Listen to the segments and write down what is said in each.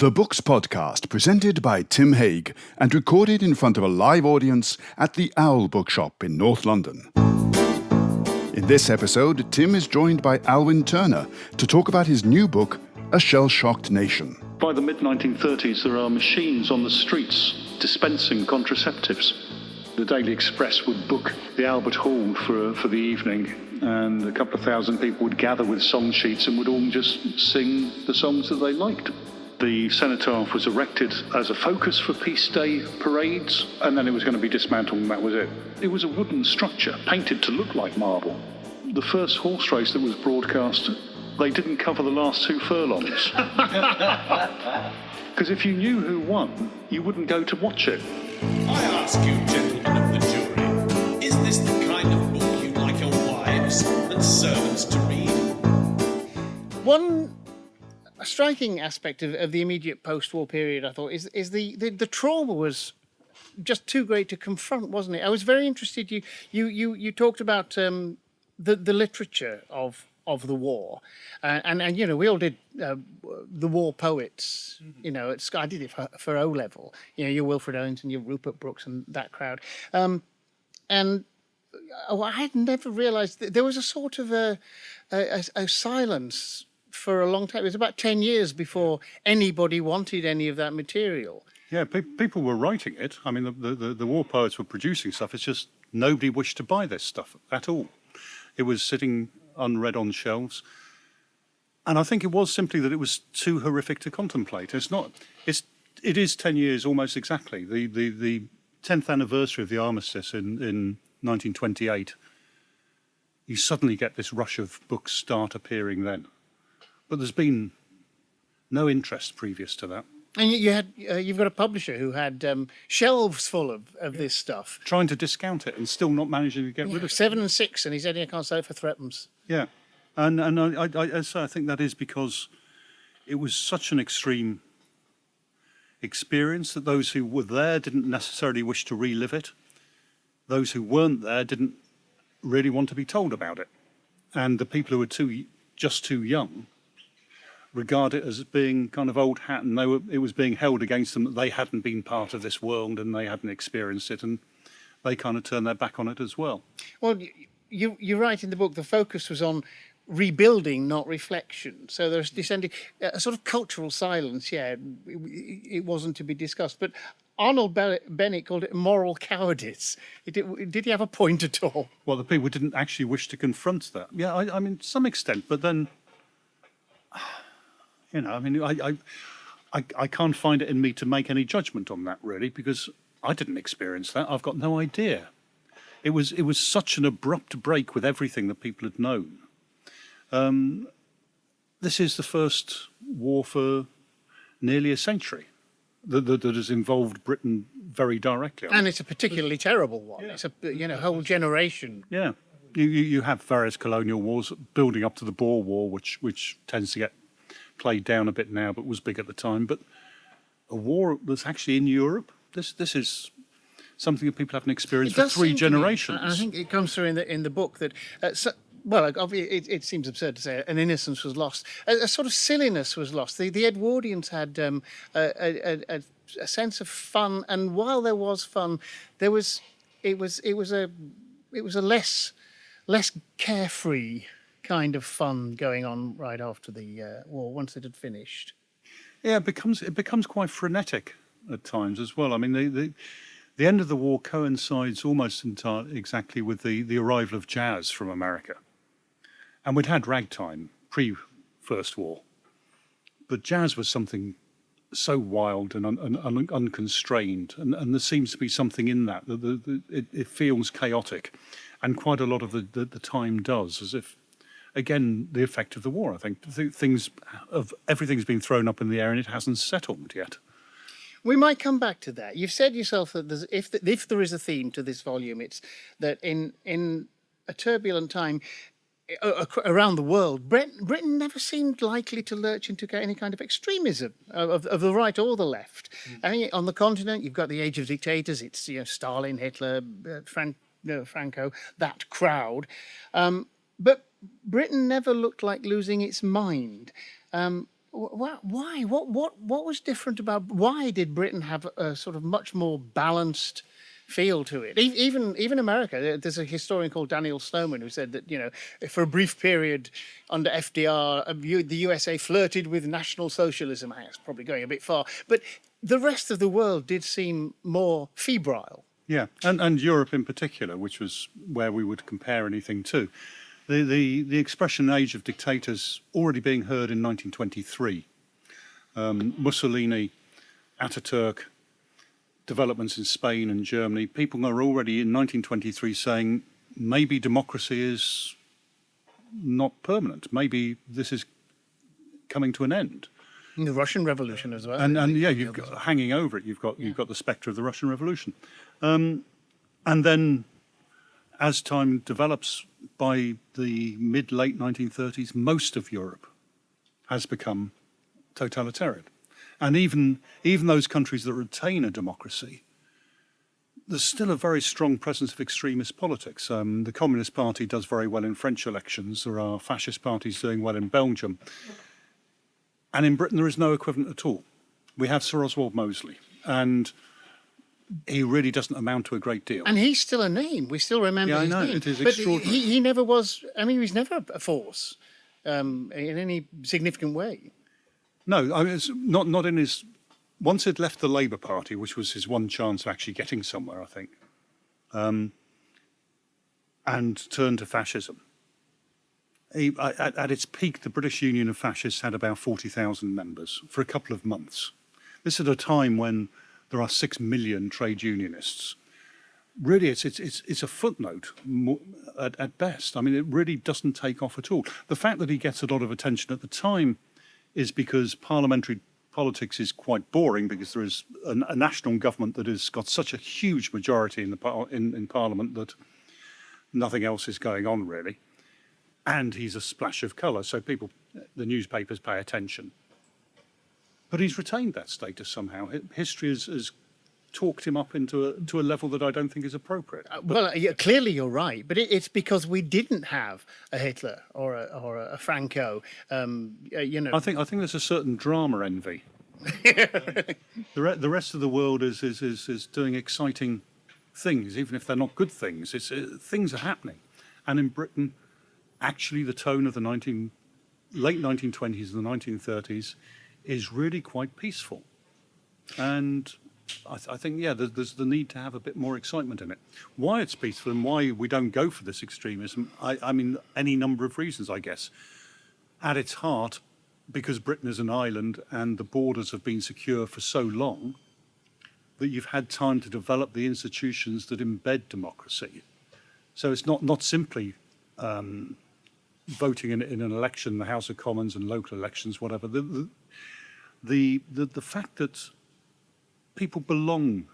The Books Podcast, presented by Tim Hague and recorded in front of a live audience at the Owl Bookshop in North London. In this episode, Tim is joined by Alwyn Turner to talk about his new book, A Shellshocked Nation. By the mid-1930s, there are machines on the streets dispensing contraceptives. The Daily Express would book the Albert Hall for the evening, and a couple of thousand people would gather with song sheets and would all just sing the songs that they liked. The cenotaph was erected as a focus for Peace Day parades, and then it was going to be dismantled, and that was it. It was a wooden structure painted to look like marble. The first horse race that was broadcast, they didn't cover the last 2 furlongs. Because if you knew who won, you wouldn't go to watch it. I ask you, gentlemen of the jury, is this the kind of book you'd like your wives and servants to read? One striking aspect of the immediate post-war period, I thought, is the trauma was just too great to confront, wasn't it? I was very interested. You talked about the literature of the war, and you know, we all did the war poets. You know, I did it for O level. You know, your Wilfred Owen, your Rupert Brooks, and that crowd. And I had never realised that there was a sort of a silence for a long time. It was about 10 years before anybody wanted any of that material. Yeah, people were writing it. I mean, the war poets were producing stuff. It's just nobody wished to buy this stuff at all. It was sitting unread on shelves. And I think it was simply that it was too horrific to contemplate. It is 10 years almost exactly. The 10th anniversary of the armistice in 1928, you suddenly get this rush of books start appearing then. But there's been no interest previous to that. And you've got a publisher who had shelves full of this stuff. Trying to discount it and still not managing to get rid of it. 7 and 6, and he said, I can't sell it for threepence. Yeah. And I think that is because it was such an extreme experience that those who were there didn't necessarily wish to relive it. Those who weren't there didn't really want to be told about it. And the people who were just too young regard it as being kind of old hat, and it was being held against them that they hadn't been part of this world and they hadn't experienced it, and they kind of turned their back on it as well. Well, you write in the book the focus was on rebuilding, not reflection. So there's descending a sort of cultural silence. Yeah, it wasn't to be discussed. But Arnold Bennett called it moral cowardice. Did he have a point at all? Well, the people didn't actually wish to confront that. Yeah, I mean, to some extent, but then, you know, I mean, I can't find it in me to make any judgment on that, really, because I didn't experience that. I've got no idea. It was such an abrupt break with everything that people had known. This is the first war for nearly a century that has involved Britain very directly. And it's a particularly terrible one. Yeah. It's a whole generation. Yeah, you have various colonial wars building up to the Boer War, which tends to get played down a bit now, but was big at the time. But a war that's actually in Europe, this is something that people haven't experienced for 3 generations. I think it comes through in the book that, it seems absurd to say an innocence was lost. A sort of silliness was lost. The Edwardians had a sense of fun, and while there was fun, it was a less carefree kind of fun going on right after the war, once it had finished. Yeah, it becomes quite frenetic at times as well. I mean, the end of the war coincides almost exactly with the arrival of jazz from America. And we'd had ragtime pre-First War. But jazz was something so wild and unconstrained, and there seems to be something in that. It feels chaotic, and quite a lot of the time does, as if, again, the effect of the war, I think. Everything's been thrown up in the air and it hasn't settled yet. We might come back to that. You've said yourself that if there is a theme to this volume, it's that in a turbulent time around the world, Britain never seemed likely to lurch into any kind of extremism of the right or the left. I mean, on the continent, you've got the age of dictators. It's Stalin, Hitler, Franco, that crowd. But Britain never looked like losing its mind. Why? What was different about? Why did Britain have a sort of much more balanced feel to it? Even America. There's a historian called Daniel Snowman who said that for a brief period under FDR, the USA flirted with National Socialism. It's probably going a bit far, but the rest of the world did seem more febrile. Yeah, and Europe in particular, which was where we would compare anything to. The expression "age of dictators" already being heard in 1923. Mussolini, Ataturk, developments in Spain and Germany. People are already in 1923 saying maybe democracy is not permanent. Maybe this is coming to an end. The Russian Revolution as well. And yeah, you've got hanging over it. You've got the spectre of the Russian Revolution, and then as time develops, by the mid-late 1930s, most of Europe has become totalitarian. And even those countries that retain a democracy, there's still a very strong presence of extremist politics. The Communist Party does very well in French elections. There are fascist parties doing well in Belgium. And in Britain, there is no equivalent at all. We have Sir Oswald Mosley, and he really doesn't amount to a great deal. And he's still a name. We still remember his name. It is but extraordinary. He never was, he was never a force in any significant way. No, it's not in his... Once he'd left the Labour Party, which was his one chance of actually getting somewhere, I think, and turned to fascism. At its peak, the British Union of Fascists had about 40,000 members for a couple of months. This at a time when there are 6 million trade unionists. Really, it's a footnote at best. I mean, it really doesn't take off at all. The fact that he gets a lot of attention at the time is because parliamentary politics is quite boring, because there is a national government that has got such a huge majority in Parliament that nothing else is going on, really. And he's a splash of colour, so the newspapers pay attention. But he's retained that status somehow. History has talked him up into a level that I don't think is appropriate. Clearly you're right, but it's because we didn't have a Hitler or a Franco. I think there's a certain drama envy. The rest of the world is doing exciting things, even if they're not good things. Things are happening, and in Britain, actually, the tone of the late 1920s and the 1930s is really quite peaceful, and I think, there's the need to have a bit more excitement in it. Why it's peaceful and why we don't go for this extremism, I mean, any number of reasons, I guess. At its heart, because Britain is an island and the borders have been secure for so long, that you've had time to develop the institutions that embed democracy. So it's not simply voting in an election, the House of Commons and local elections, whatever. The fact that people belong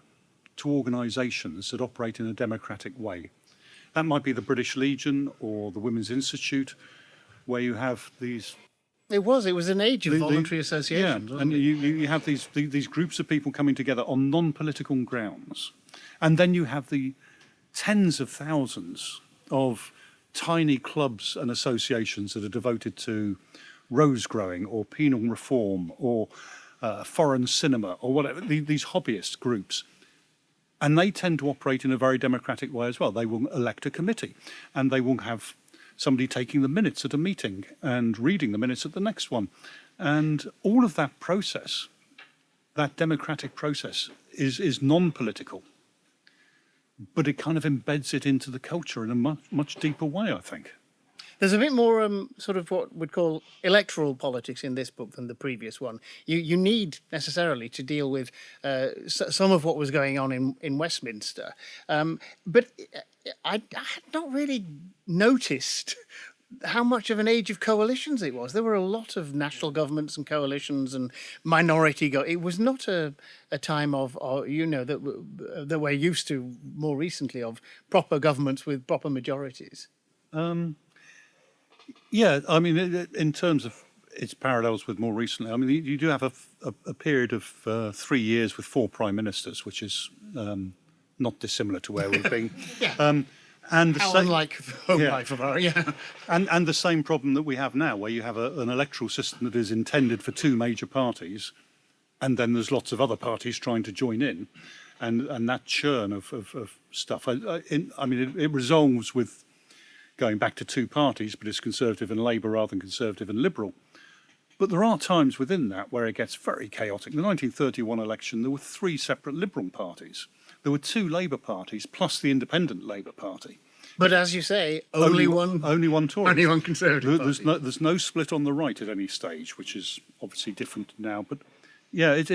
to organisations that operate in a democratic way. That might be the British Legion or the Women's Institute, where you have these... It was an age of voluntary associations. Yeah, and you have these groups of people coming together on non-political grounds. And then you have the tens of thousands of tiny clubs and associations that are devoted to rose growing or penal reform or foreign cinema or whatever, these hobbyist groups. And they tend to operate in a very democratic way as well. They will elect a committee and they will have somebody taking the minutes at a meeting and reading the minutes at the next one. And all of that process, that democratic process, is non-political. But it kind of embeds it into the culture in a much deeper way, I think. There's a bit more sort of what we'd call electoral politics in this book than the previous one. You need necessarily to deal with some of what was going on in Westminster. But I had not really noticed how much of an age of coalitions it was. There were a lot of national governments and coalitions and minority. It was not a time of that we're used to more recently of proper governments with proper majorities. Yeah, I mean, in terms of its parallels with more recently, I mean, you do have a period of 3 years with 4 prime ministers, which is not dissimilar to where we've been. Yeah. And the How same, unlike the home yeah. life of our, yeah. and the same problem that we have now, where you have an electoral system that is intended for two major parties, and then there's lots of other parties trying to join in, and that churn of stuff. It resolves with going back to two parties, but it's Conservative and Labour rather than Conservative and Liberal. But there are times within that where it gets very chaotic. In the 1931 election, there were three separate Liberal parties. There were two Labour parties, plus the Independent Labour Party. But as you say, only one Tory. only one Conservative party. There's no split on the right at any stage, which is obviously different now. But yeah, it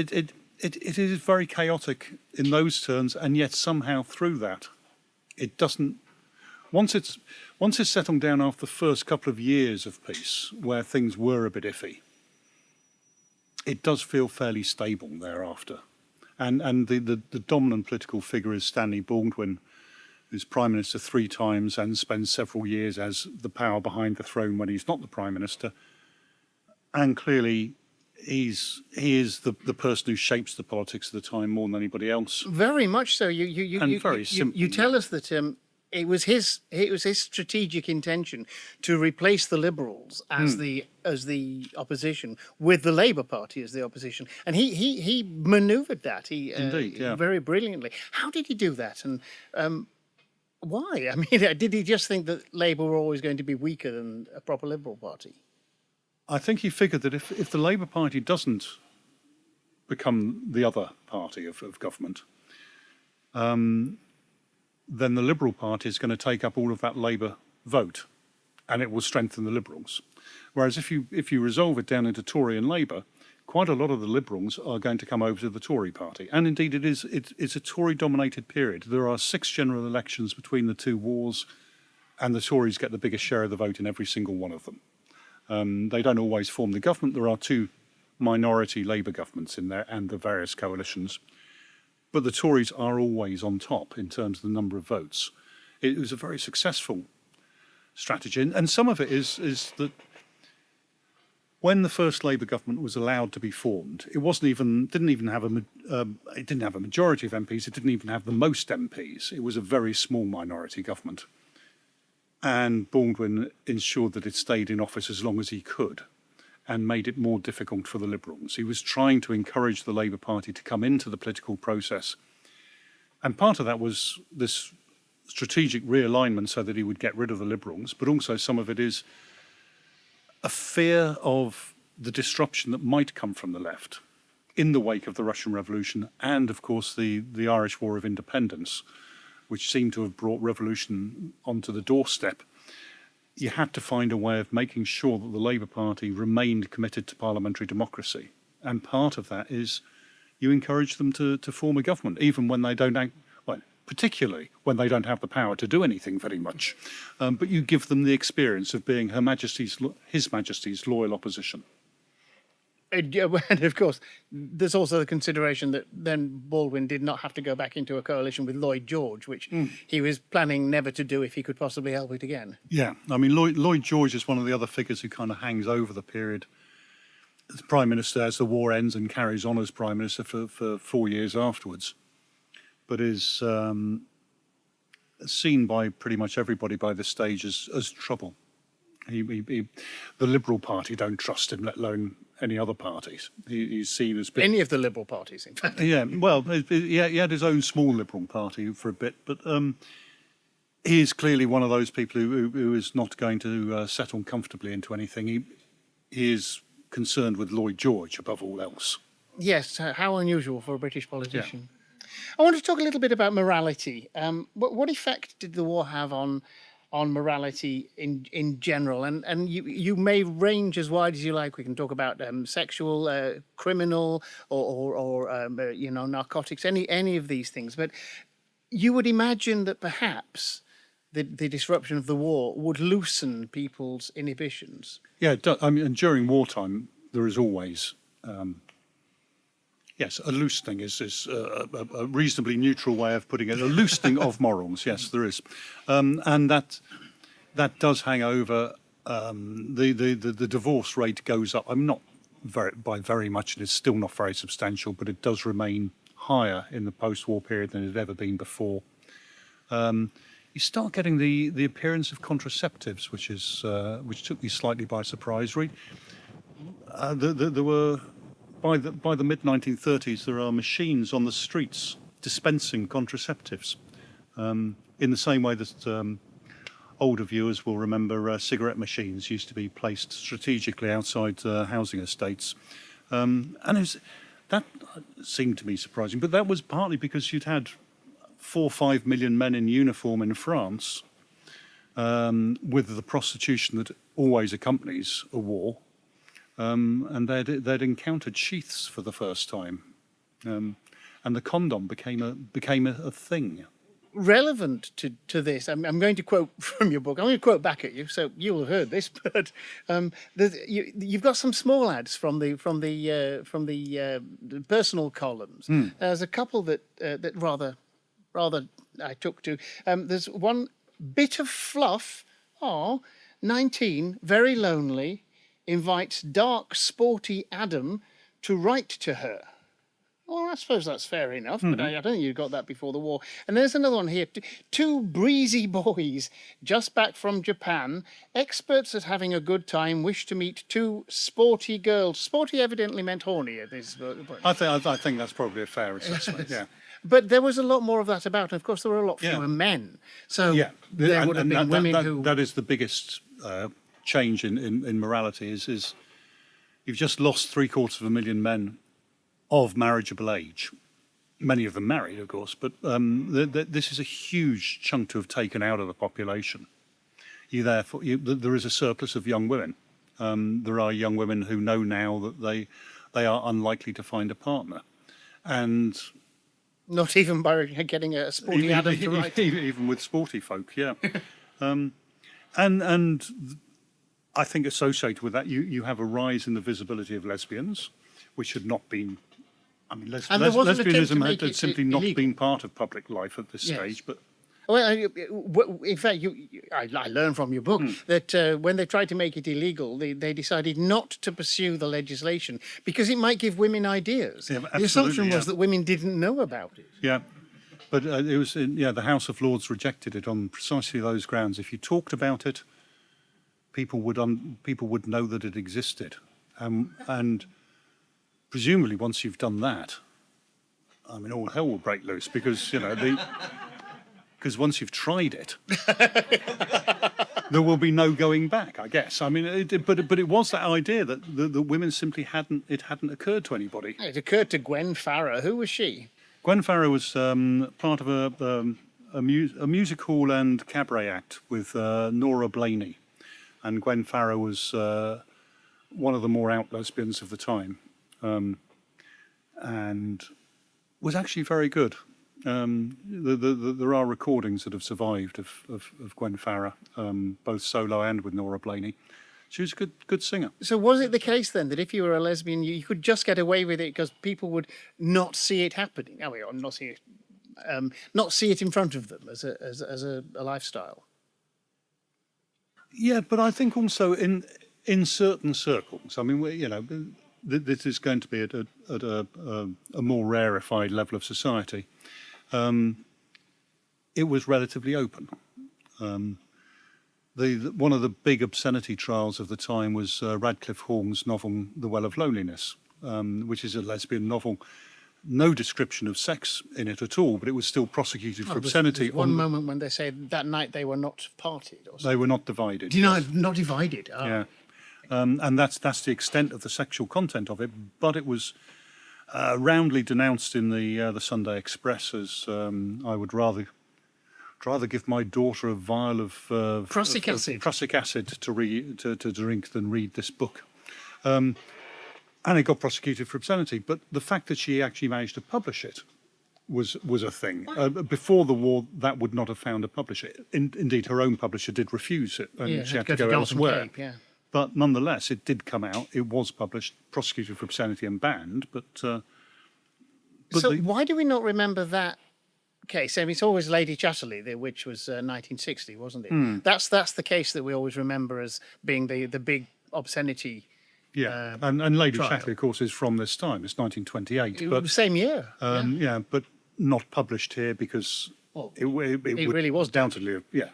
is very chaotic in those terms, and yet somehow through that, it doesn't. Once it's settled down after the first couple of years of peace, where things were a bit iffy, it does feel fairly stable thereafter. And the dominant political figure is Stanley Baldwin, who's Prime Minister 3 times and spends several years as the power behind the throne when he's not the Prime Minister. And clearly, he is the person who shapes the politics of the time more than anybody else. Very much so. You tell us that it was his strategic intention to replace the Liberals as the opposition with the Labour Party as the opposition, and he manoeuvred that very brilliantly. How did he do that, and why? I mean, did he just think that Labour were always going to be weaker than a proper Liberal Party? I think he figured that if the Labour Party doesn't become the other party of government, then the Liberal Party is going to take up all of that Labour vote, and it will strengthen the Liberals. Whereas if you resolve it down into Tory and Labour, quite a lot of the Liberals are going to come over to the Tory party. And indeed, it's a Tory-dominated period. There are 6 general elections between the two wars, and the Tories get the biggest share of the vote in every single one of them. They don't always form the government. There are 2 minority Labour governments in there and the various coalitions. But the Tories are always on top in terms of the number of votes. It was a very successful strategy. And some of it is that when the first Labour government was allowed to be formed, it didn't even have a majority of MPs. It didn't even have the most MPs. It was a very small minority government. And Baldwin ensured that it stayed in office as long as he could, and made it more difficult for the Liberals. He was trying to encourage the Labour Party to come into the political process. And part of that was this strategic realignment so that he would get rid of the Liberals, but also some of it is a fear of the disruption that might come from the left in the wake of the Russian Revolution and, of course, the Irish War of Independence, which seemed to have brought revolution onto the doorstep. You had to find a way of making sure that the Labour Party remained committed to parliamentary democracy. And part of that is you encourage them to form a government, even when they don't act, well, particularly when they don't have the power to do anything very much. But you give them the experience of being His Majesty's loyal opposition. And of course, there's also the consideration that then Baldwin did not have to go back into a coalition with Lloyd George, which he was planning never to do if he could possibly help it again. Yeah, I mean, Lloyd George is one of the other figures who kind of hangs over the period as Prime Minister as the war ends and carries on as Prime Minister for 4 years afterwards, but is seen by pretty much everybody by this stage as trouble. The Liberal Party don't trust him, let alone any other parties. He's seen as any of the Liberal parties, in fact. Yeah, well, he had his own small Liberal Party for a bit, but he is clearly one of those people who is not going to settle comfortably into anything. He is concerned with Lloyd George above all else. Yes, how unusual for a British politician. Yeah. I want to talk a little bit about morality. What effect did the war have on morality in general? And you may range as wide as you like. We can talk about sexual, criminal, or narcotics, any of these things. But you would imagine that perhaps the disruption of the war would loosen people's inhibitions. Yeah, it does. I mean, and during wartime, there is always, yes, a loosening is a reasonably neutral way of putting it. A loosening of morals, yes, there is, and that does hang over. The divorce rate goes up. I'm not very much, and it's still not very substantial, but it does remain higher in the post-war period than it had ever been before. you start getting the appearance of contraceptives, which took me slightly by surprise. There were by the mid 1930s there are machines on the streets dispensing contraceptives, in the same way that older viewers will remember cigarette machines used to be placed strategically outside housing estates, and that seemed to me surprising. But that was partly because you'd had 4 or 5 million men in uniform in France, with the prostitution that always accompanies a war, and they'd encountered sheaths for the first time, and the condom became a thing. Relevant to this, I'm going to quote from your book. I'm going to quote back at you, so you'll have heard this. But you've got some small ads from the personal columns. There's a couple that rather I took to. There's one bit of fluff. 19, very lonely, invites dark, sporty Adam to write to her. Well, I suppose that's fair enough, but I don't think you got that before the war. And there's another one here. 2 breezy boys just back from Japan, experts at having a good time, wish to meet 2 sporty girls. Sporty evidently meant horny at this point. I think that's probably a fair assessment. Yeah. But there was a lot more of that about, and of course there were a lot fewer men. So there would have been women who... That is the biggest change in morality, is you've just lost 750,000 men of marriageable age, many of them married, of course, but this is a huge chunk to have taken out of the population. There is a surplus of young women. There are young women who know now that they are unlikely to find a partner, and not even by getting a sporty Adam to write. Even with sporty folk, yeah. And I think associated with that, you have a rise in the visibility of lesbians, which had not been. I mean, lesbianism had simply not been part of public life at this stage. But well, in fact, I learned from your book that when they tried to make it illegal, they decided not to pursue the legislation because it might give women ideas. Yeah, the assumption was that women didn't know about it. Yeah, but it was the House of Lords rejected it on precisely those grounds. If you talked about it, people would know that it existed, and presumably once you've done that, I mean, all hell will break loose because because once you've tried it, there will be no going back, I guess. I mean, but it was that idea that the women simply hadn't occurred to anybody. It occurred to Gwen Farrow. Who was she? Gwen Farrow was part of a music hall and cabaret act with Nora Blaney, and Gwen Farrow was one of the more out lesbians of the time. And was actually very good. There are recordings that have survived of Gwen Farrow, both solo and with Nora Blaney. She was a good singer. So was it the case then that if you were a lesbian, you could just get away with it because people would not see it happening? I mean, or not see it in front of them as a lifestyle. Yeah, but I think also in certain circles. I mean, this is going to be at a more rarefied level of society. It was relatively open. One of the big obscenity trials of the time was Radcliffe Hall's novel *The Well of Loneliness*, which is a lesbian novel. No description of sex in it at all, but it was still prosecuted for obscenity. There's one moment when they say that night they were not parted, or something. They were not divided. Not divided. Oh. Yeah. And that's the extent of the sexual content of it, but it was roundly denounced in the Sunday Express as I would rather give my daughter a vial of prussic acid to drink than read this book, and it got prosecuted for obscenity. But the fact that she actually managed to publish it was a thing. Before the war, that would not have found a publisher. Indeed, her own publisher did refuse it, and she had to go elsewhere. Cape, yeah. But nonetheless, it did come out. It was published, prosecuted for obscenity and banned. But so why do we not remember that case? I mean, it's always Lady Chatterley, which was 1960, wasn't it? That's the case that we always remember as being the big obscenity. Yeah, and Lady trial. Chatterley, of course, is from this time. It's 1928. But same year. yeah, but not published here because Well, it would really was undoubtedly, yeah.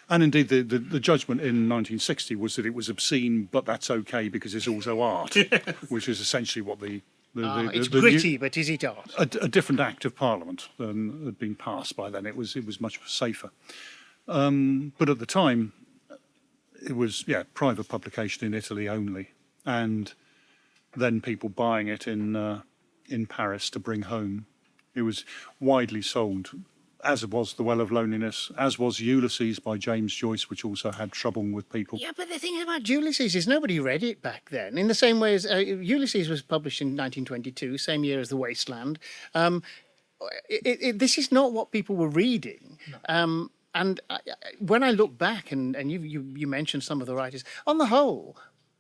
And indeed, the judgment in 1960 was that it was obscene, but that's okay because it's also art, which is essentially what it's gritty, but is it art? a different Act of Parliament had been passed by then. It was much safer. But at the time, it was private publication in Italy only, and then people buying it in Paris to bring home. It was widely sold, as was The Well of Loneliness, as was Ulysses by James Joyce, which also had trouble with people. Yeah, but the thing about Ulysses is nobody read it back then. In the same way as Ulysses was published in 1922, same year as The Wasteland. This is not what people were reading. And when I look back, and you mentioned some of the writers, on the whole,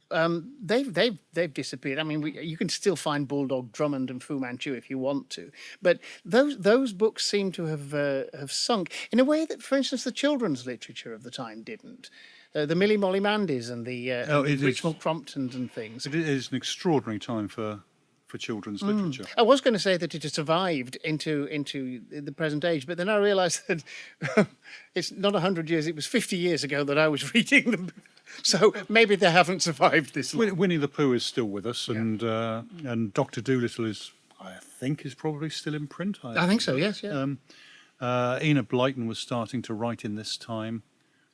they've disappeared. I mean, you can still find Bulldog Drummond and Fu Manchu if you want to, but those books seem to have sunk in a way that, for instance, the children's literature of the time didn't. The Millie Molly Mandys and the Richmond Cromptons and things. It is an extraordinary time for children's literature. I was going to say that it has survived into the present age, but then I realised that it's not 100 years, it was 50 years ago that I was reading them. So maybe they haven't survived this long. Winnie the Pooh is still with us, and Dr. Dolittle is probably still in print. I think so, yes, yeah. Enid Blyton was starting to write in this time.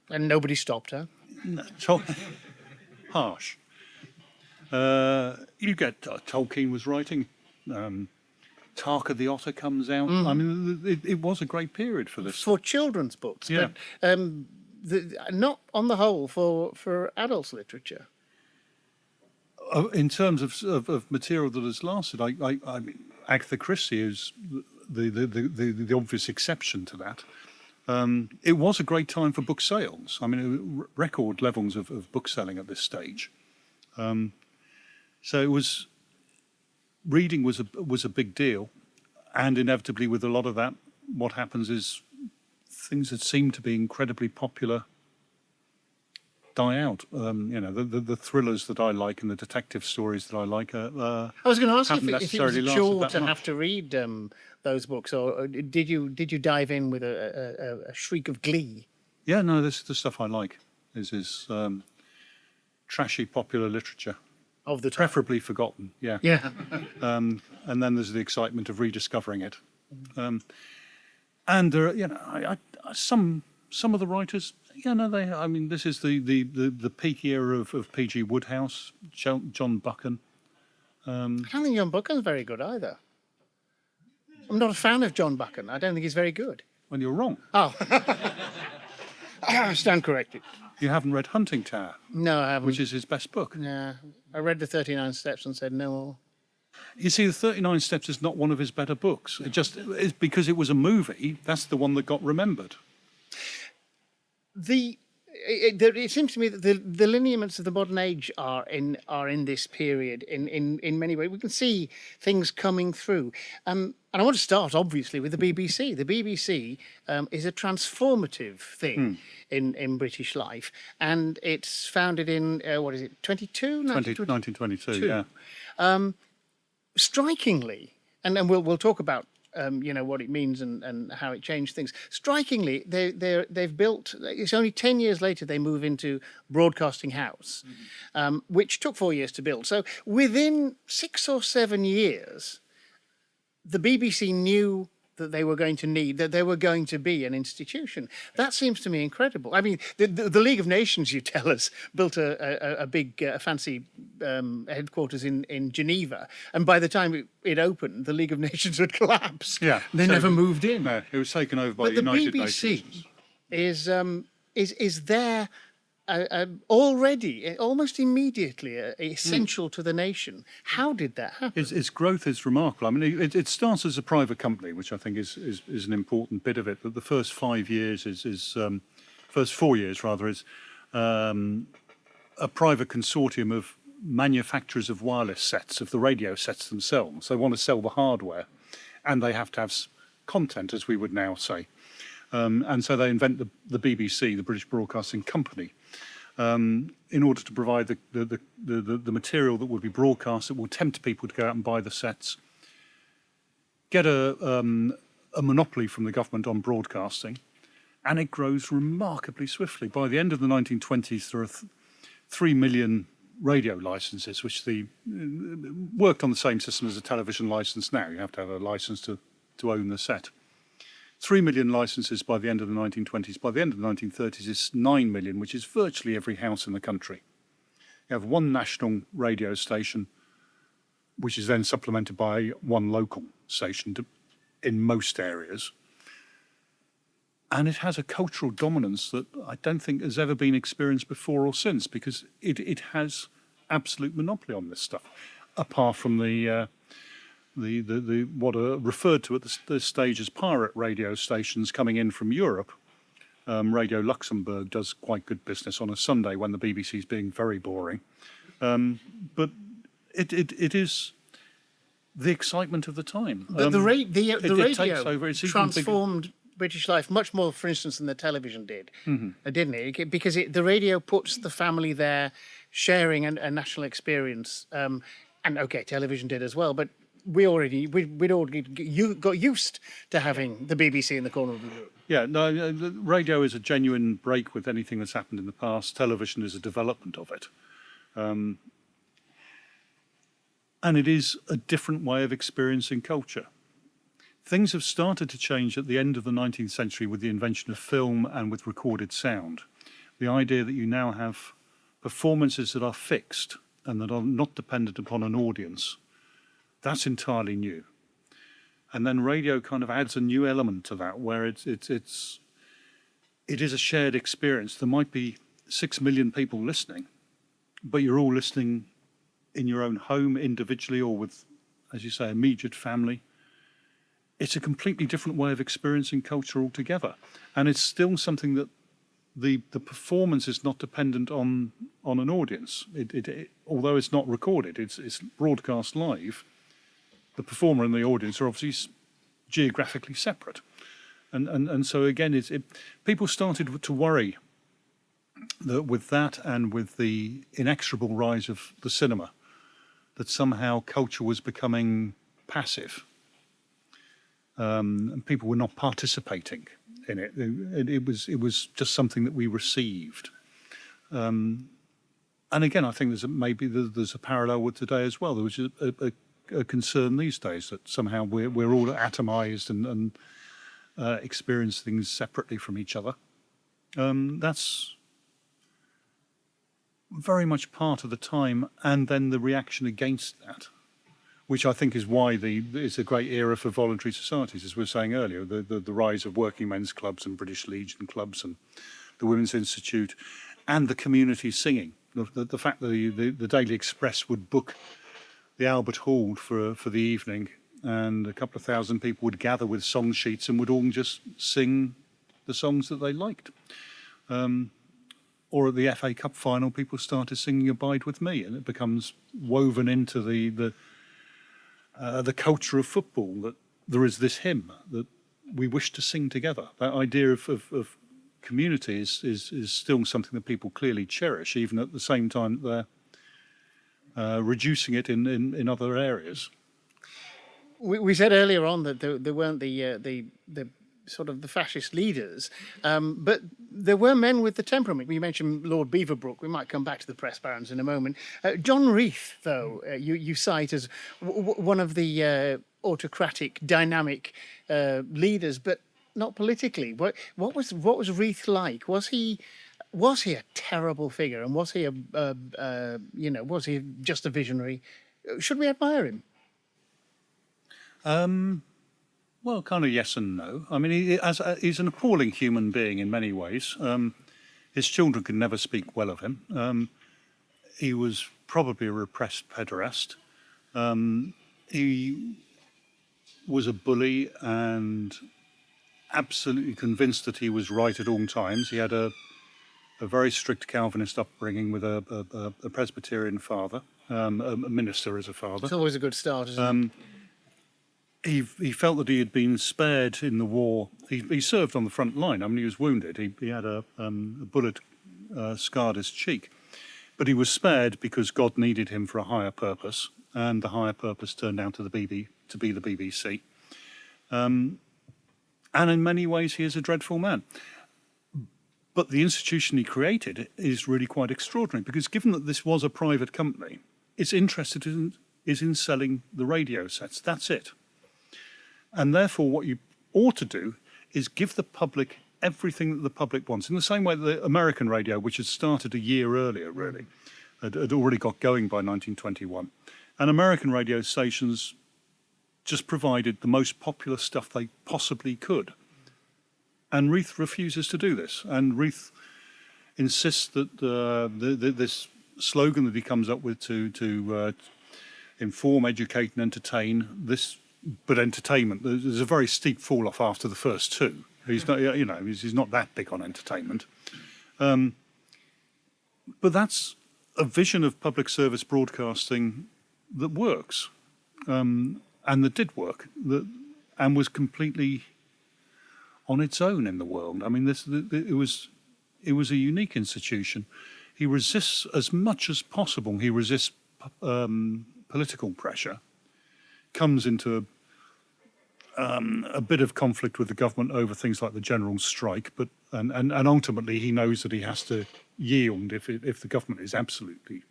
And nobody stopped her. No, harsh. You get Tolkien was writing. Tarka the Otter comes out. I mean, it was a great period for this. For children's books, yeah. But not on the whole for adults' literature. In terms of material that has lasted, I mean, Agatha Christie is the obvious exception to that. It was a great time for book sales. I mean, record levels of book selling at this stage. So it was, reading was a big deal, and inevitably with a lot of that, what happens is things that seem to be incredibly popular die out. The thrillers that I like and the detective stories that I like I was going to ask if it was a chore to much. have to read those books, or did you dive in with a shriek of glee? Yeah, no, this is the stuff I like. This is trashy popular literature. Of the time. Preferably forgotten, yeah. Yeah. And then there's the excitement of rediscovering it. And there are, some of the writers, I mean, this is the peak era of P.G. Wodehouse, John Buchan. I don't think John Buchan's very good either. I'm not a fan of John Buchan. I don't think he's very good. Well, you're wrong. Oh. I stand corrected. You haven't read Hunting Tower? No, I haven't. Which is his best book. Yeah. I read the 39 Steps and said no more. You see, the 39 Steps is not one of his better books. It just is because it was a movie. That's the one that got remembered. It seems to me that the lineaments of the modern age are in this period in many ways. We can see things coming through. And I want to start, obviously, with the BBC. The BBC is a transformative thing in British life. And it's founded in, 1922, yeah. Strikingly, and we'll talk about what it means and how it changed things. Strikingly, they've built. It's only 10 years later they move into Broadcasting House, which took 4 years to build. So within 6 or 7 years, the BBC knew that they were going to be an institution. That seems to me incredible. I mean, the League of Nations, you tell us, built a big fancy headquarters in Geneva, and by the time it opened, the League of Nations had collapsed. Yeah, they never moved in. No, it was taken over by the United Nations. The BBC is there already, almost immediately, essential to the nation. How did that happen? Its growth is remarkable. I mean, it starts as a private company, which I think is an important bit of it. But the first 5 years first 4 years rather, is a private consortium of manufacturers of wireless sets, of the radio sets themselves. They want to sell the hardware, and they have to have content, as we would now say. And so they invent the BBC, the British Broadcasting Company, in order to provide the material that would be broadcast that will tempt people to go out and buy the sets. Get a a monopoly from the government on broadcasting, and it grows remarkably swiftly. By the end of the 1920s, there are 3 million radio licenses, which worked on the same system as a television license now. You have to have a license to own the set. 3 million licenses by the end of the 1920s. By the end of the 1930s, it's 9 million, which is virtually every house in the country. You have one national radio station, which is then supplemented by one local station in most areas. And it has a cultural dominance that I don't think has ever been experienced before or since, because it has absolute monopoly on this stuff, apart from the what are referred to at this stage as pirate radio stations coming in from Europe. Radio Luxembourg does quite good business on a Sunday when the BBC is being very boring. But it is the excitement of the time. But the radio takes over. It's even transformed British life much more, for instance, than the television did, didn't it? Because the radio puts the family there, sharing a national experience. And okay, television did as well, but we'd already got used to having the BBC in the corner of the room. Yeah, no, the radio is a genuine break with anything that's happened in the past. Television is a development of it. And it is a different way of experiencing culture. Things have started to change at the end of the 19th century with the invention of film and with recorded sound. The idea that you now have performances that are fixed and that are not dependent upon an audience, that's entirely new. And then radio kind of adds a new element to that, where it is a shared experience. There might be 6 million people listening, but you're all listening in your own home individually or with, as you say, immediate family. It's a completely different way of experiencing culture altogether. And it's still something that the performance is not dependent on an audience. Although it's not recorded, it's broadcast live. The performer and the audience are obviously geographically separate. And so again, people started to worry that with that and with the inexorable rise of the cinema, that somehow culture was becoming passive. And people were not participating in it. It was just something that we received. And again, I think there's a parallel with today as well. There was a concern these days that somehow we're all atomized and experience things separately from each other. That's very much part of the time, and then the reaction against that, which I think is why it's a great era for voluntary societies, as we were saying earlier, the rise of working men's clubs and British Legion clubs and the Women's Institute and the community singing. The fact that the Daily Express would book the Albert Hall for the evening, and a couple of thousand people would gather with song sheets and would all just sing the songs that they liked. Or at the FA Cup final, people started singing "Abide with Me," and it becomes woven into the culture of football that there is this hymn that we wish to sing together. That idea of community is still something that people clearly cherish, even at the same time they're reducing it in other areas. We said earlier on that there weren't the sort of the fascist leaders, but there were men with the temperament. We mentioned Lord Beaverbrook. We might come back to the press barons in a moment. John Reith, though, you cite as one of the autocratic, dynamic leaders, but not politically. What was Reith like? Was he a terrible figure, and was he was he just a visionary? Should we admire him? Well, kind of yes and no. I mean, he's an appalling human being in many ways. His children could never speak well of him. He was probably a repressed pederast. He was a bully and absolutely convinced that he was right at all times. He had a very strict Calvinist upbringing with a Presbyterian father, a minister as a father. It's always a good start, isn't it? He felt that he had been spared in the war. He served on the front line. I mean, he was wounded. He had a bullet scarred his cheek. But he was spared because God needed him for a higher purpose, and the higher purpose turned out to be the BBC. And in many ways, he is a dreadful man. But the institution he created is really quite extraordinary, because given that this was a private company, its interested is in selling the radio sets. That's it. And therefore, what you ought to do is give the public everything that the public wants. In the same way that the American radio, which had started a year earlier, really, had already got going by 1921. And American radio stations just provided the most popular stuff they possibly could. And Reith refuses to do this. And Reith insists that this slogan that he comes up with to inform, educate, and entertain, but entertainment, there's a very steep fall off after the first two. He's not, he's not that big on entertainment. But that's a vision of public service broadcasting that works, and that did work, and was completely on its own in the world. I mean, it was a unique institution. He resists as much as possible. He resists political pressure, comes into a bit of conflict with the government over things like the general strike, but and ultimately he knows that he has to yield if the government is absolutely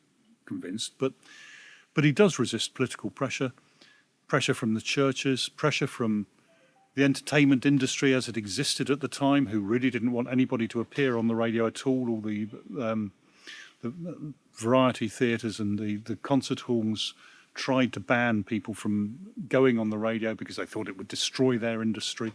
convinced. But he does resist political pressure from the churches, pressure from the entertainment industry as it existed at the time, who really didn't want anybody to appear on the radio at all the variety theatres and the concert halls tried to ban people from going on the radio because they thought it would destroy their industry.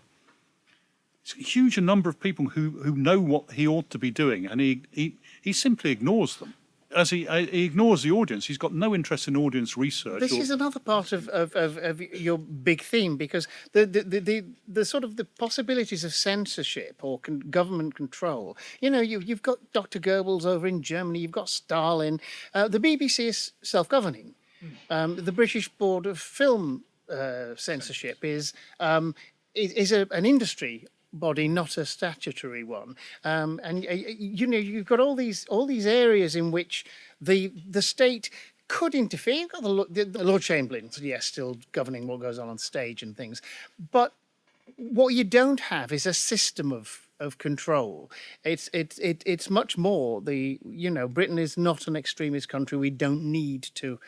It's a huge number of people who know what he ought to be doing, and he simply ignores them. As he ignores the audience. He's got no interest in audience research. This is another part of your big theme, because the sort of the possibilities of censorship or government control. You've got Dr. Goebbels over in Germany. You've got Stalin. The BBC is self-governing. The British Board of Film Censorship is an industry body, not a statutory one, and you've got all these areas in which the state could interfere. You've got the Lord Chamberlain, yes, still governing what goes on stage and things, but what you don't have is a system of control. It's much more Britain is not an extremist country. We don't need to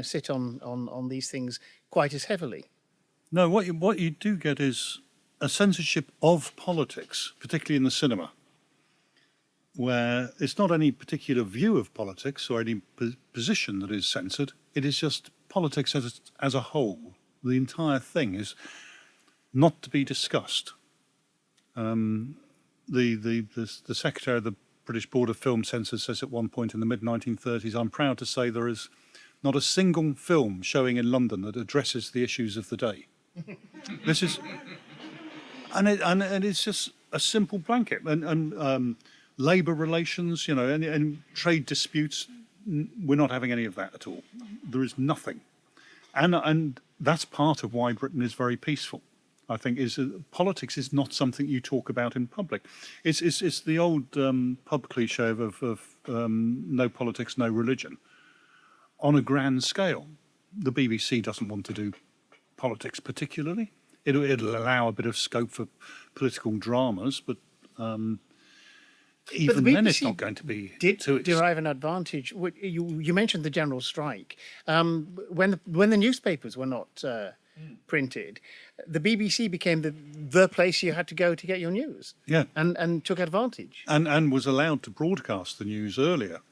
sit on these things quite as heavily. No, what you do get is a censorship of politics, particularly in the cinema, where it's not any particular view of politics or any position that is censored. It is just politics as a whole. The entire thing is not to be discussed. The secretary of the British Board of Film Censors says at one point in the mid-1930s, "I'm proud to say there is not a single film showing in London that addresses the issues of the day." This is... And it's just a simple blanket. And labour relations, and trade disputes, we're not having any of that at all. There is nothing. And that's part of why Britain is very peaceful, I think, is politics is not something you talk about in public. It's the old pub cliche of no politics, no religion. On a grand scale, the BBC doesn't want to do politics particularly. It'll allow a bit of scope for political dramas, but even then it's not going to be too derive an advantage. You mentioned the general strike. When the newspapers were not printed, the BBC became the place you had to go to get your news. Yeah, and took advantage. And was allowed to broadcast the news earlier.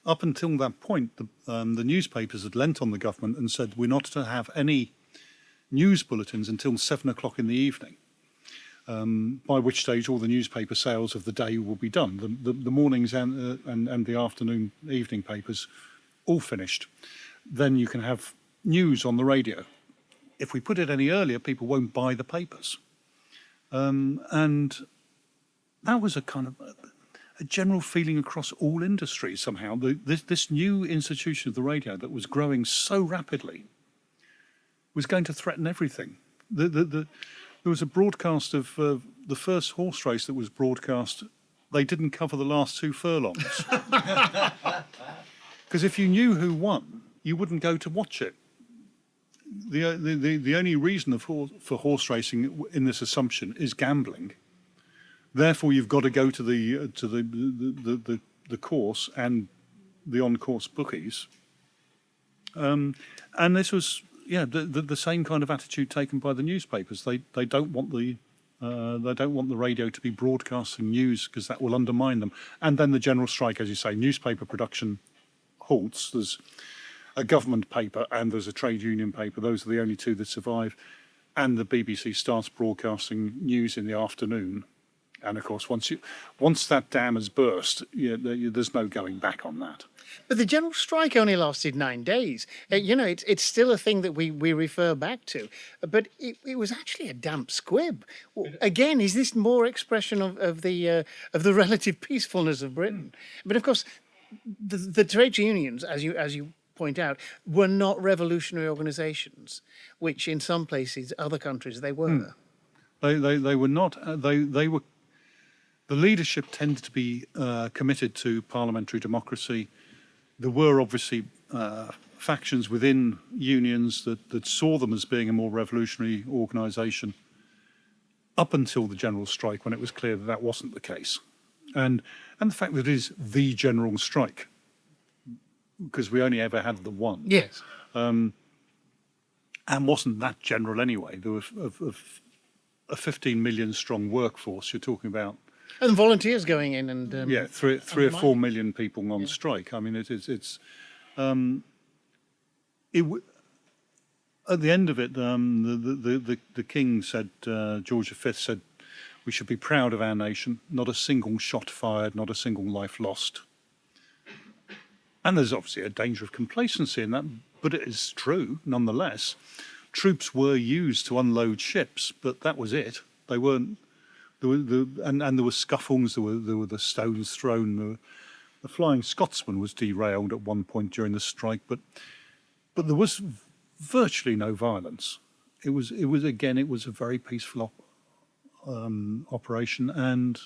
Up until that point, the newspapers had lent on the government and said we're not to have any news bulletins until 7 o'clock in the evening, by which stage all the newspaper sales of the day will be done. The mornings and the afternoon, evening papers, all finished. Then you can have news on the radio. If we put it any earlier, people won't buy the papers. And that was a kind of a general feeling across all industries somehow. This new institution of the radio that was growing so rapidly was going to threaten everything. There was a broadcast of the first horse race that was broadcast. They didn't cover the last 2 furlongs. Because if you knew who won, you wouldn't go to watch it. the only reason for horse racing in this assumption is gambling. Therefore, you've got to go to the course and the on-course bookies. And this was the same kind of attitude taken by the newspapers. They don't want the radio to be broadcasting news because that will undermine them. And then the general strike, as you say, newspaper production halts. There's a government paper and there's a trade union paper. Those are the only two that survive. And the BBC starts broadcasting news in the afternoon. And of course, once that dam has burst, there's no going back on that. But the general strike only lasted 9 days. It's still a thing that we refer back to. But it was actually a damp squib. Again, is this more expression of the relative peacefulness of Britain? But of course, the trade unions, as you point out, were not revolutionary organisations, which in some places, other countries, they were. They were not. They were. The leadership tended to be committed to parliamentary democracy. There were obviously factions within unions that saw them as being a more revolutionary organisation up until the general strike, when it was clear that that wasn't the case. And the fact that it is the general strike, because we only ever had the one. Yes. And wasn't that general anyway. There was a 15 million strong workforce. You're talking about. And volunteers going in and three or 4 million people on strike. I mean, at the end of it, the king said, George V said, we should be proud of our nation. Not a single shot fired, not a single life lost. And there's obviously a danger of complacency in that, but it is true nonetheless. Troops were used to unload ships, but that was it. They weren't. And there were scuffles. There were the stones thrown. The Flying Scotsman was derailed at one point during the strike, but there was virtually no violence. It was a very peaceful operation, and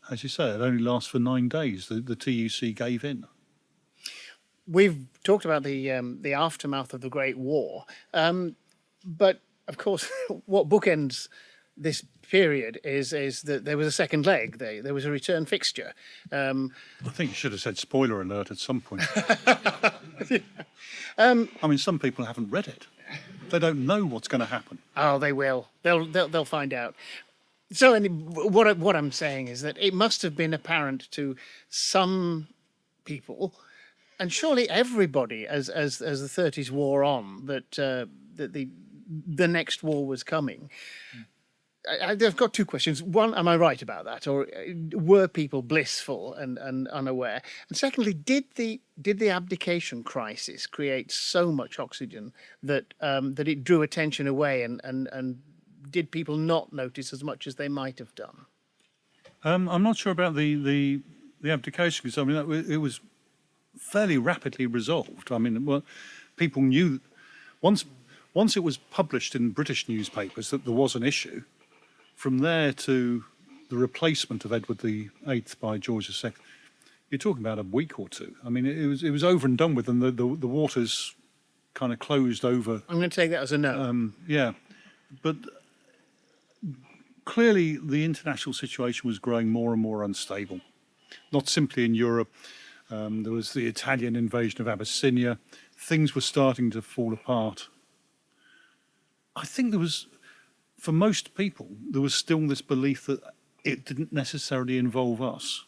as you say, it only lasts for 9 days. The TUC gave in. We've talked about the aftermath of the Great War, but of course, what bookends this period is that there was a second leg. There was a return fixture. I think you should have said spoiler alert at some point. I mean, some people haven't read it. They don't know what's going to happen. Oh, they will. They'll find out. So, what I'm saying is that it must have been apparent to some people, and surely everybody, as the 30s wore on, that the next war was coming. I've got two questions. One, am I right about that, or were people blissful and unaware? And secondly, did the abdication crisis create so much oxygen that it drew attention away, and did people not notice as much as they might have done? I'm not sure about the abdication, because I mean it was fairly rapidly resolved. I mean, well, people knew once it was published in British newspapers that there was an issue. From there to the replacement of Edward VIII by George II, you're talking about a week or two. I mean, it was over and done with, and the waters kind of closed over. I'm going to take that as a no. Yeah, but clearly the international situation was growing more and more unstable. Not simply in Europe. There was the Italian invasion of Abyssinia. Things were starting to fall apart. I think there was, for most people, there was still this belief that it didn't necessarily involve us.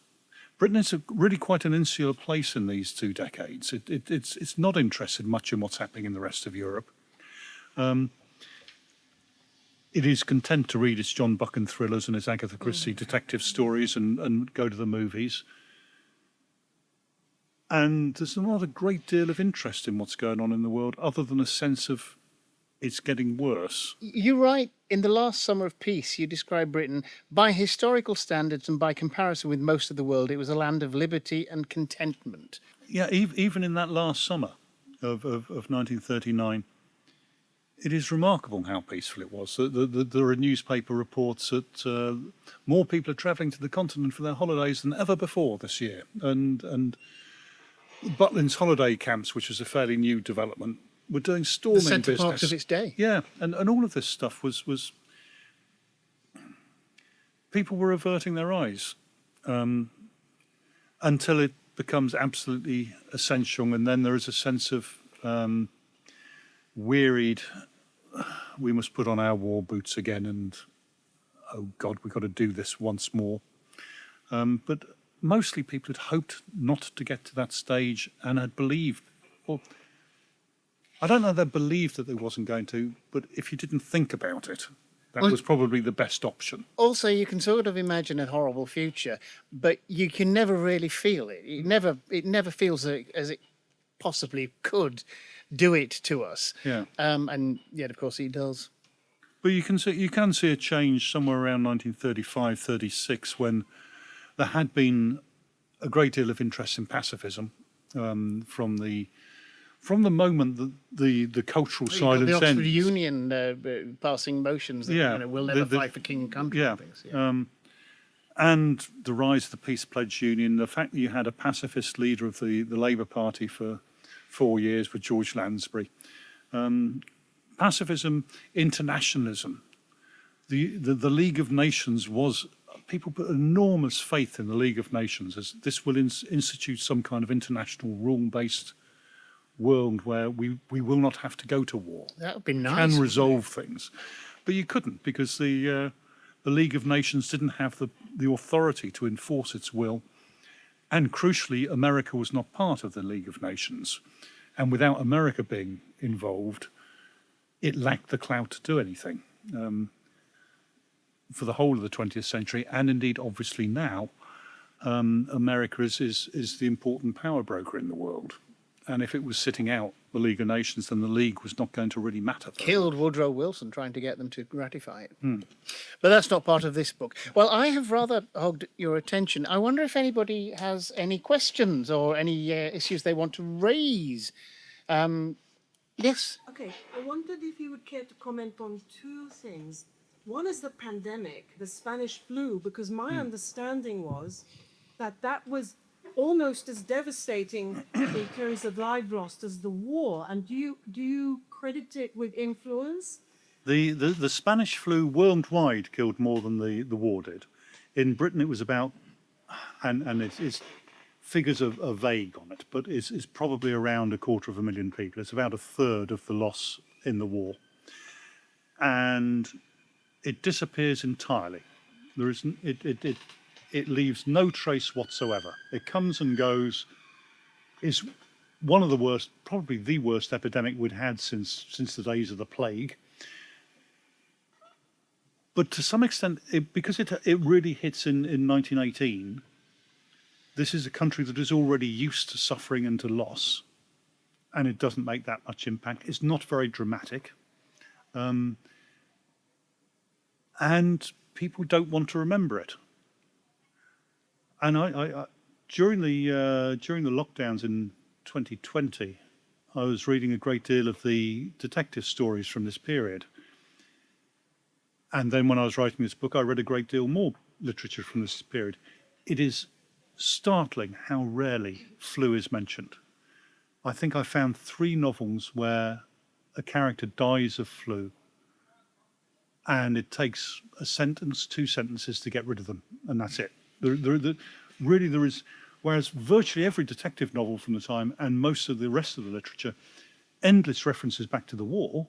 Britain is really quite an insular place in these 2 decades. It's not interested much in what's happening in the rest of Europe. It is content to read its John Buchan thrillers and its Agatha Christie detective stories and go to the movies. And there's not a great deal of interest in what's going on in the world, other than a sense of it's getting worse. You write, in the last summer of peace, you describe Britain, by historical standards and by comparison with most of the world, it was a land of liberty and contentment. Yeah, even in that last summer of 1939, it is remarkable how peaceful it was. There are newspaper reports that more people are travelling to the continent for their holidays than ever before this year. And Butlin's holiday camps, which was a fairly new development, were doing The storming centre business. part of its day. Yeah, and all of this stuff was people were averting their eyes until it becomes absolutely essential, and then there is a sense of wearied. We must put on our war boots again, and oh God, we've got to do this once more. But mostly people had hoped not to get to that stage and had believed, well, I don't know they believed that they wasn't going to, but if you didn't think about it, that was probably the best option. Also, you can sort of imagine a horrible future, but you can never really feel it. It never feels as it possibly could do it to us. Yeah. And yet, of course, it does. But you can see a change somewhere around 1935, 36, when there had been a great deal of interest in pacifism from the moment that the cultural You've got silence the Oxford ends. Union passing motions that Yeah, we'll never fight for king and country. yeah, And things. Yeah. And the rise of the Peace Pledge Union, the fact that you had a pacifist leader of the Labour Party for 4 years with George Lansbury. Pacifism, internationalism. The League of Nations was, people put enormous faith in the League of Nations as this will institute some kind of international rule-based world where we will not have to go to war. That would be nice. Can wouldn't resolve things. But you couldn't, because the League of Nations didn't have the authority to enforce its will. And crucially, America was not part of the League of Nations. And without America being involved, it lacked the clout to do anything. For the whole of the 20th century, and indeed obviously now, America is the important power broker in the world. And if it was sitting out the League of Nations, then the League was not going to really matter. Killed Woodrow Wilson trying to get them to ratify it. But that's not part of this book. Well, I have rather hogged your attention. I wonder if anybody has any questions or any issues they want to raise. Yes? Okay, I wondered if you would care to comment on two things. One is the pandemic, the Spanish flu, because my understanding was that was almost as devastating in terms of life lost as the war. And do you credit it with influence? The Spanish flu worldwide killed more than the war did. In Britain, it was about, and it's figures are vague on it, but it's probably around 250,000 people. It's about a third of the loss in the war. And it disappears entirely. There isn't, it leaves no trace whatsoever. It comes and goes. Is one of the worst, probably the worst epidemic we'd had since the days of the plague. But to some extent, because it really hits in 1918, this is a country that is already used to suffering and to loss, and it doesn't make that much impact. It's not very dramatic. And people don't want to remember it. And I during the lockdowns in 2020, I was reading a great deal of the detective stories from this period. And then when I was writing this book, I read a great deal more literature from this period. It is startling how rarely flu is mentioned. I think I found 3 novels where a character dies of flu, and it takes a sentence, 2 sentences to get rid of them, and that's it. There is, whereas virtually every detective novel from the time and most of the rest of the literature, endless references back to the war.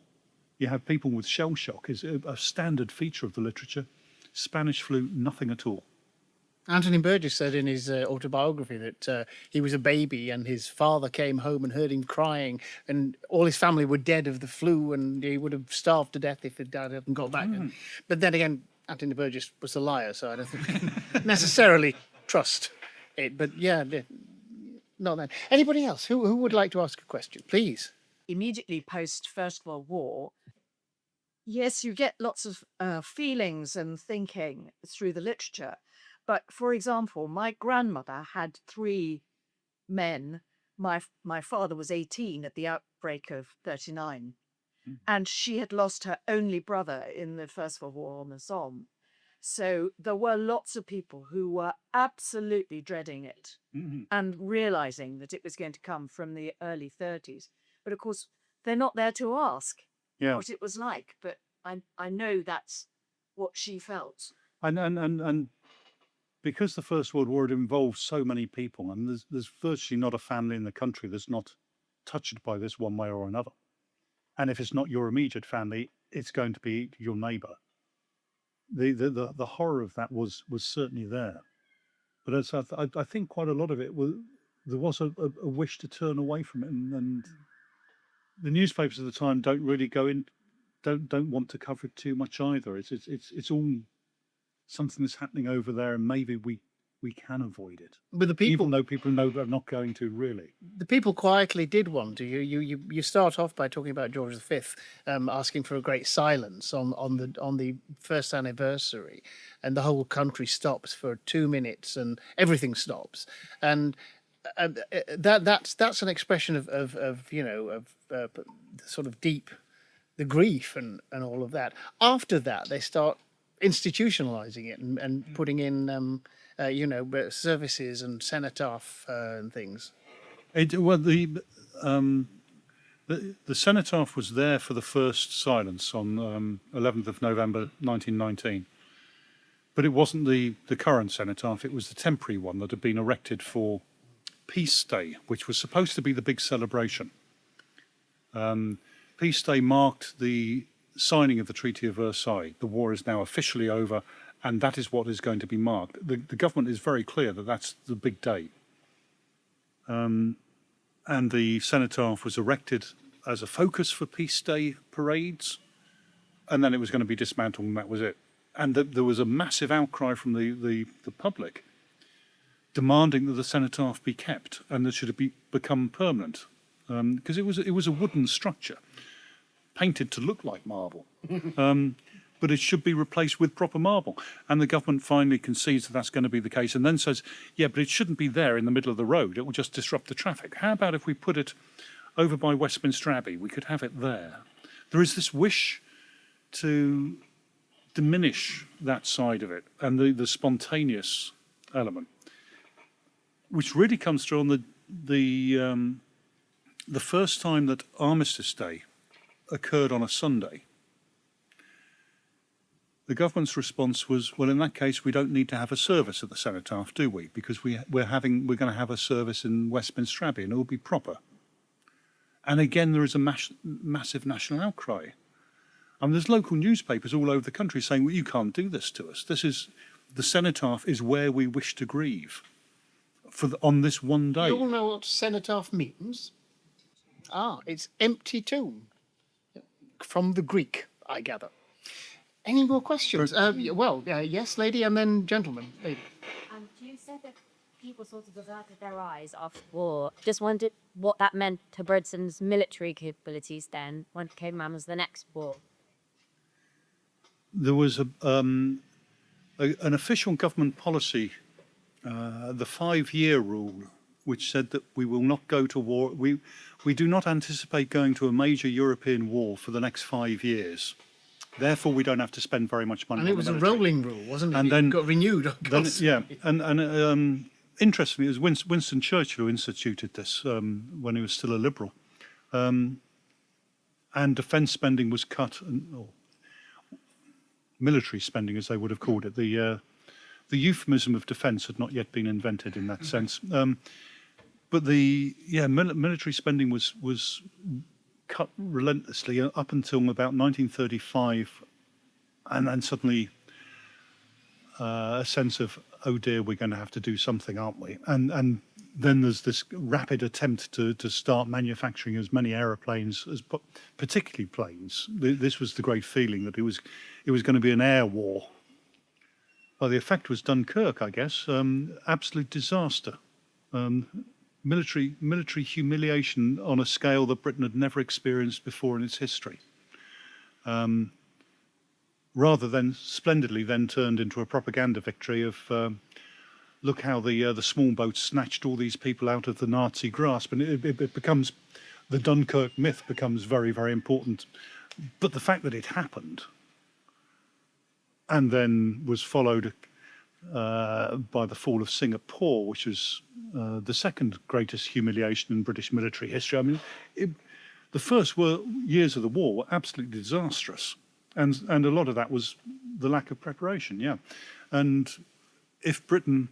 You have people with shell shock is a standard feature of the literature. Spanish flu, nothing at all. Anthony Burgess said in his autobiography that he was a baby and his father came home and heard him crying, and all his family were dead of the flu, and he would have starved to death if his dad hadn't got back. But then again, Anthony Burgess was a liar, so I don't think we can necessarily trust it. But yeah, not that. Anybody else who would like to ask a question, please? Immediately post First World War, yes, you get lots of feelings and thinking through the literature. But for example, my grandmother had 3 men. My father was 18 at the outbreak of 39. And she had lost her only brother in the First World War on the Somme. So there were lots of people who were absolutely dreading it and realizing that it was going to come from the early 30s. But of course, they're not there to ask Yeah. what it was like. But I know that's what she felt. And because the First World War had involved so many people, and there's virtually not a family in the country that's not touched by this one way or another. And if it's not your immediate family, it's going to be your neighbour. The horror of that was certainly there. But as I think quite a lot of it was, there was a wish to turn away from it, and the newspapers at the time don't really don't want to cover it too much either. It's all something that's happening over there, and maybe we can avoid it. But the people, Even though people know they're not going to really. the people quietly did want to. You start off by talking about George V, asking for a great silence on the first anniversary, and the whole country stops for 2 minutes, and everything stops, and that's an expression of sort of deep, the grief and all of that. After that, they start institutionalizing it and putting in services and cenotaph and things. The cenotaph was there for the first silence on 11th of November 1919, but it wasn't the current cenotaph. It was the temporary one that had been erected for Peace Day, which was supposed to be the big celebration. Peace Day marked the signing of the Treaty of Versailles. The war is now officially over, and that is what is going to be marked. The government is very clear that that's the big day. And the cenotaph was erected as a focus for Peace Day parades, and then it was going to be dismantled, and that was it. And there was a massive outcry from the public demanding that the cenotaph be kept and that should become permanent, because it was a wooden structure painted to look like marble, but it should be replaced with proper marble. And the government finally concedes that that's going to be the case, and then says, yeah, but it shouldn't be there in the middle of the road. It will just disrupt the traffic. How about if we put it over by Westminster Abbey? We could have it there. There is this wish to diminish that side of it and the spontaneous element, which really comes through on the first time that Armistice Day occurred on a Sunday. The government's response was, well, in that case, we don't need to have a service at the cenotaph, do we? Because we're going to have a service in Westminster Abbey, and it will be proper. And again, there is a massive national outcry. I mean, there's local newspapers all over the country saying, well, you can't do this to us. The cenotaph is where we wish to grieve on this one day. You all know what cenotaph means? It's empty tomb. From the Greek, I gather. Any more questions? Yes, lady, and then gentleman. Lady. You said that people sort of averted their eyes after war. Just wondered what that meant to Birdson's military capabilities then, when it came around as the next war. There was an official government policy, the 5-year rule, which said that we will not go to war. We do not anticipate going to a major European war for the next 5 years. Therefore, we don't have to spend very much money. And it was a rolling rule, wasn't it? And it then got renewed. Interestingly, it was Winston Churchill who instituted this when he was still a Liberal. And defence spending was cut, or military spending, as they would have called it. The euphemism of defence had not yet been invented in that sense. But military spending was cut relentlessly up until about 1935, and then suddenly a sense of, oh dear, we're going to have to do something, aren't we? And then there's this rapid attempt to start manufacturing as many aeroplanes as particularly planes. This was the great feeling that it was going to be an air war. Well, the effect was Dunkirk, I guess. Absolute disaster. Military humiliation on a scale that Britain had never experienced before in its history. Rather than splendidly then turned into a propaganda victory of look how the small boats snatched all these people out of the Nazi grasp, and it becomes, the Dunkirk myth becomes very, very important. But the fact that it happened and then was followed by the fall of Singapore, which was the second greatest humiliation in British military history. I mean, the first years of the war were absolutely disastrous, and a lot of that was the lack of preparation. Yeah, and if Britain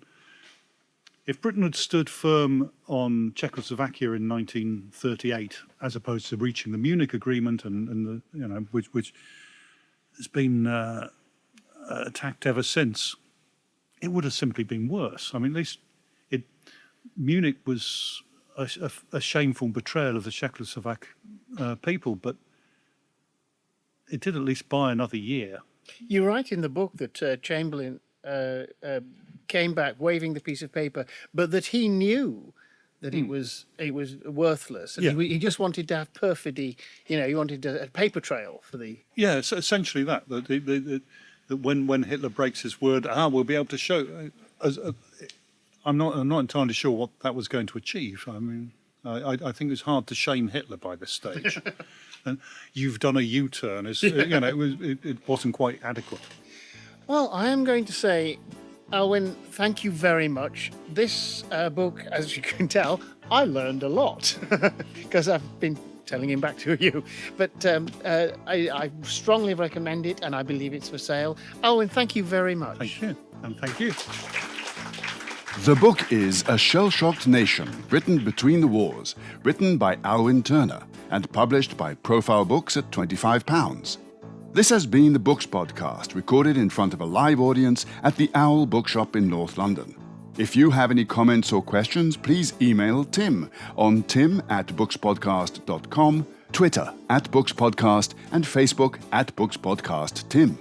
had stood firm on Czechoslovakia in 1938, as opposed to reaching the Munich Agreement and the, which has been attacked ever since, it would have simply been worse. I mean, at least Munich was a shameful betrayal of the Czechoslovak people, but it did at least buy another year. You write in the book that Chamberlain came back waving the piece of paper, but that he knew that it was worthless, and he just wanted to have perfidy. He wanted a paper trail for the. Yeah, so essentially that when Hitler breaks his word, we'll be able to show. I'm not entirely sure what that was going to achieve. I mean, I think it's hard to shame Hitler by this stage, and you've done a U-turn. It wasn't quite adequate. Well, I am going to say, Alwyn, thank you very much. This book, as you can tell, I learned a lot because I've been telling him back to you. But I strongly recommend it, and I believe it's for sale. Alwyn, thank you very much. Thank you, and thank you. The book is A Shell-Shocked Nation, written between the wars, written by Alwyn Turner, and published by Profile Books at £25. This has been the Books Podcast, recorded in front of a live audience at the Owl Bookshop in North London. If you have any comments or questions, please email Tim on tim@bookspodcast.com, Twitter @bookspodcast, and Facebook @bookspodcasttim.